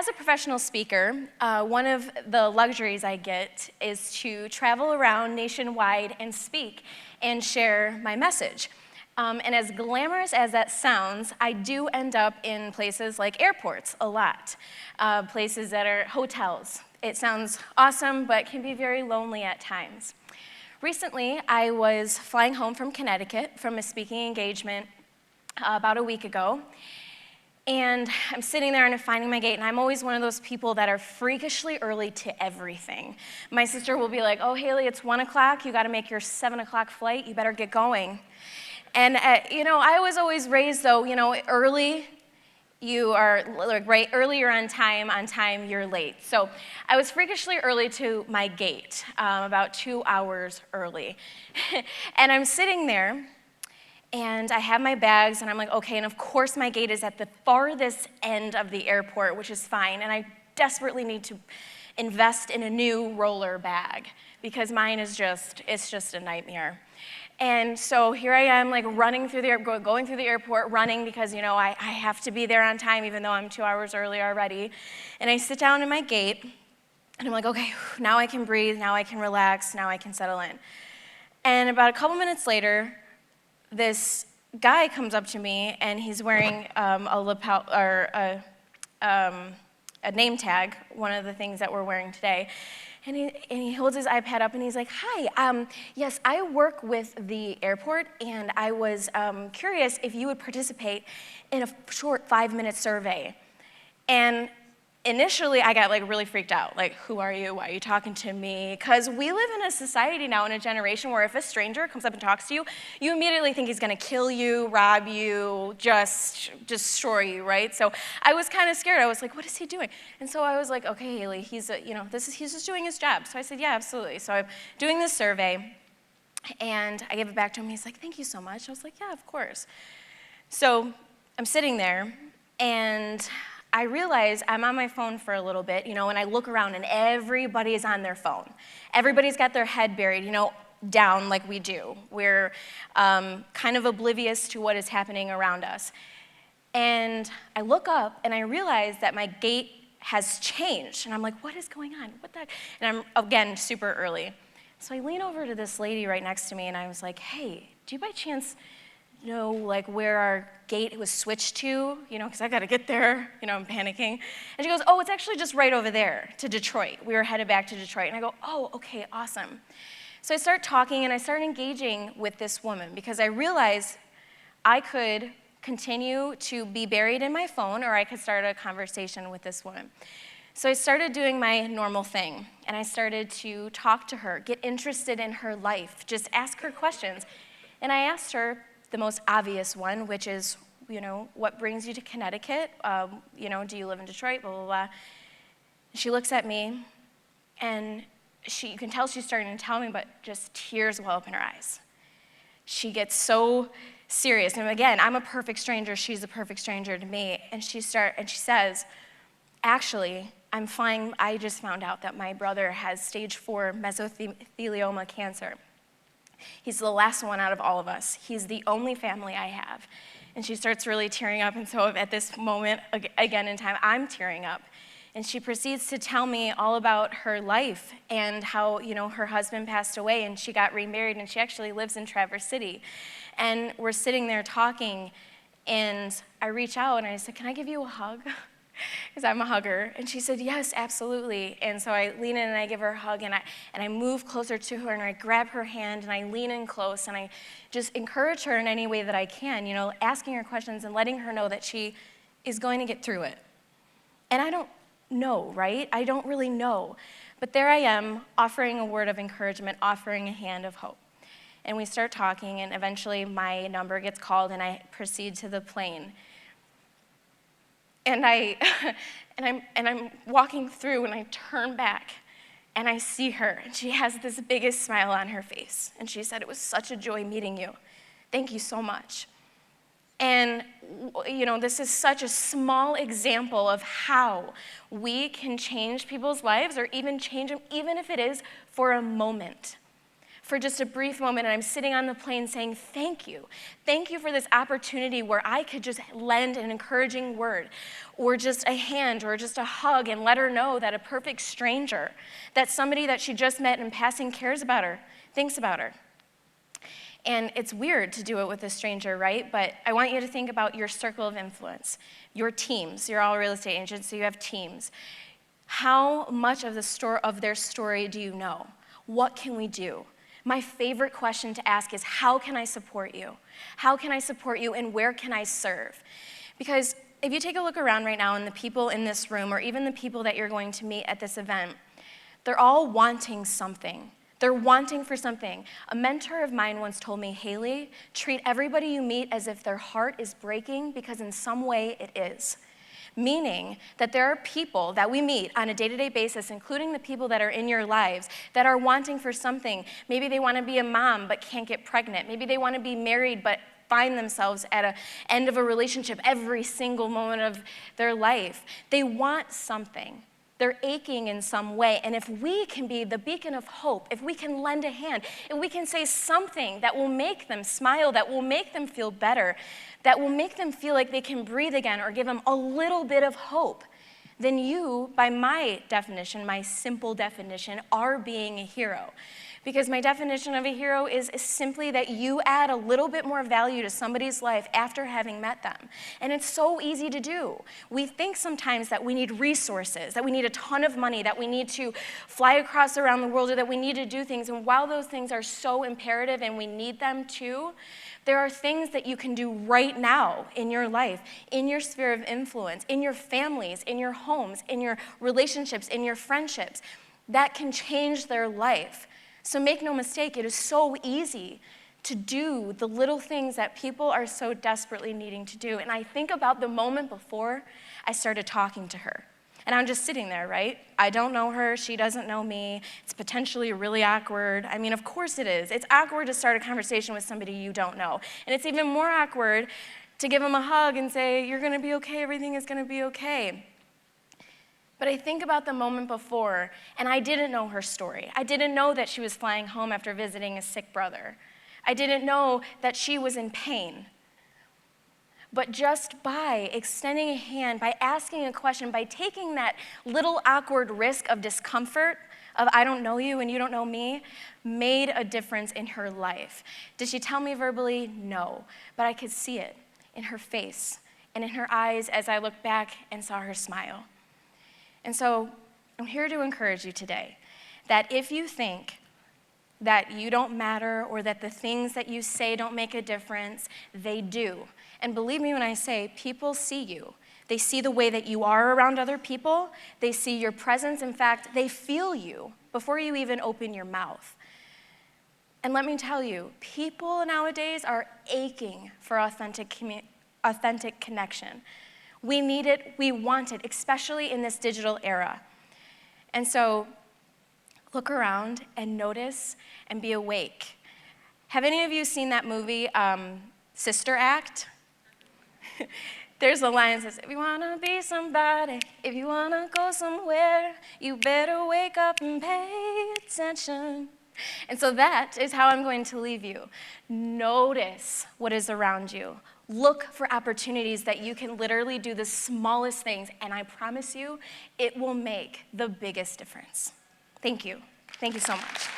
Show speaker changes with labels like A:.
A: as a professional speaker, one of the luxuries I get is to travel around nationwide and speak and share my message. And as glamorous as that sounds, I do end up in places like airports a lot, places that are hotels. It sounds awesome, but can be very lonely at times. Recently, I was flying home from Connecticut from a speaking engagement about a week ago. And I'm sitting there and I'm finding my gate, and I'm always one of those people that are freakishly early to everything. My sister will be like, oh, Hailey, it's 1 o'clock, you gotta make your 7 o'clock flight, you better get going. And I was always raised though, early, you are right, early you're on time you're late. So I was freakishly early to my gate, about 2 hours early. And I'm sitting there, and I have my bags, and I'm like, okay, and of course my gate is at the farthest end of the airport, which is fine, and I desperately need to invest in a new roller bag because mine is it's just a nightmare. And so here I am, like running through going through the airport, running because, I have to be there on time even though I'm 2 hours early already. And I sit down in my gate, and I'm like, okay, now I can breathe, now I can relax, now I can settle in. And about a couple minutes later, this guy comes up to me, and he's wearing a name tag, one of the things that we're wearing today. And he holds his iPad up, and he's like, hi, yes, I work with the airport, and I was curious if you would participate in a short 5-minute survey. And initially, I got really freaked out. Like, who are you? Why are you talking to me? Because we live in a society now, in a generation where if a stranger comes up and talks to you, you immediately think he's gonna kill you, rob you, just destroy you, right? So I was kind of scared. I was like, what is he doing? And so I was like, okay, Hailey, he's just doing his job. So I said, yeah, absolutely. So I'm doing this survey, and I gave it back to him. He's like, thank you so much. I was like, yeah, of course. So I'm sitting there, and I realize I'm on my phone for a little bit, and I look around and everybody is on their phone. Everybody's got their head buried, down like we do. We're kind of oblivious to what is happening around us. And I look up and I realize that my gate has changed. And I'm like, what is going on? What the heck? And I'm, again, super early. So I lean over to this lady right next to me, and I was like, hey, do you by chance know where our gate was switched to, because I gotta get there, I'm panicking. And she goes, oh, it's actually just right over there to Detroit. We were headed back to Detroit. And I go, oh, okay, awesome. So I start talking and I start engaging with this woman because I realized I could continue to be buried in my phone, or I could start a conversation with this woman. So I started doing my normal thing, and I started to talk to her, get interested in her life, just ask her questions. And I asked her the most obvious one, which is, what brings you to Connecticut? Do you live in Detroit? Blah, blah, blah. She looks at me, and you can tell she's starting to tell me, but just tears well up in her eyes. She gets so serious. And again, I'm a perfect stranger. She's a perfect stranger to me. And she says, actually, I just found out that my brother has stage 4 mesothelioma cancer. He's the last one out of all of us. He's the only family I have. And she starts really tearing up, and so at this moment, again in time, I'm tearing up. And she proceeds to tell me all about her life and how, her husband passed away and she got remarried, and she actually lives in Traverse City. And we're sitting there talking, and I reach out and I said, can I give you a hug? Because I'm a hugger. And she said, yes, absolutely. And so I lean in and I give her a hug, and I move closer to her, and I grab her hand and I lean in close, and I just encourage her in any way that I can, asking her questions and letting her know that she is going to get through it. And I don't know, right? I don't really know. But there I am, offering a word of encouragement, offering a hand of hope. And we start talking, and eventually my number gets called, and I proceed to the plane. And I'm walking through, and I turn back, and I see her, and she has this biggest smile on her face. And she said, it was such a joy meeting you. Thank you so much. And, this is such a small example of how we can change people's lives, or even change them, even if it is for a moment. for just a brief moment, and I'm sitting on the plane saying, thank you. Thank you for this opportunity where I could just lend an encouraging word, or just a hand, or just a hug, and let her know that a perfect stranger, that somebody that she just met in passing cares about her, thinks about her. And it's weird to do it with a stranger, right? But I want you to think about your circle of influence, your teams. You're all real estate agents, so you have teams. How much of their story do you know? What can we do? My favorite question to ask is, how can I support you? How can I support you, and where can I serve? Because if you take a look around right now, and the people in this room, or even the people that you're going to meet at this event, they're all wanting something. They're wanting for something. A mentor of mine once told me, Hailey, treat everybody you meet as if their heart is breaking, because in some way it is. Meaning that there are people that we meet on a day-to-day basis, including the people that are in your lives, that are wanting for something. Maybe they want to be a mom but can't get pregnant. Maybe they want to be married but find themselves at an end of a relationship every single moment of their life. They want something. They're aching in some way. And if we can be the beacon of hope, if we can lend a hand, if we can say something that will make them smile, that will make them feel better, that will make them feel like they can breathe again, or give them a little bit of hope, then you, by my definition, my simple definition, are being a hero. Because my definition of a hero is simply that you add a little bit more value to somebody's life after having met them. And it's so easy to do. We think sometimes that we need resources, that we need a ton of money, that we need to fly across around the world, or that we need to do things. And while those things are so imperative and we need them too, there are things that you can do right now in your life, in your sphere of influence, in your families, in your homes, in your relationships, in your friendships, that can change their life. So make no mistake, it is so easy to do the little things that people are so desperately needing to do. And I think about the moment before I started talking to her. And I'm just sitting there, right? I don't know her, she doesn't know me. It's potentially really awkward. I mean, of course it is. It's awkward to start a conversation with somebody you don't know. And it's even more awkward to give them a hug and say, you're gonna be okay, everything is gonna be okay. But I think about the moment before, and I didn't know her story. I didn't know that she was flying home after visiting a sick brother. I didn't know that she was in pain. But just by extending a hand, by asking a question, by taking that little awkward risk of discomfort, of I don't know you and you don't know me, made a difference in her life. Did she tell me verbally? No. But I could see it in her face and in her eyes as I looked back and saw her smile. And so I'm here to encourage you today that if you think that you don't matter, or that the things that you say don't make a difference, they do. And believe me when I say, people see you. They see the way that you are around other people. They see your presence. In fact, they feel you before you even open your mouth. And let me tell you, people nowadays are aching for authentic connection. We need it, we want it, especially in this digital era. And so look around and notice and be awake. Have any of you seen that movie, Sister Act? There's a line that says, if you wanna be somebody, if you wanna go somewhere, you better wake up and pay attention. And so that is how I'm going to leave you. Notice what is around you. Look for opportunities that you can literally do the smallest things, and I promise you, it will make the biggest difference. Thank you. Thank you so much.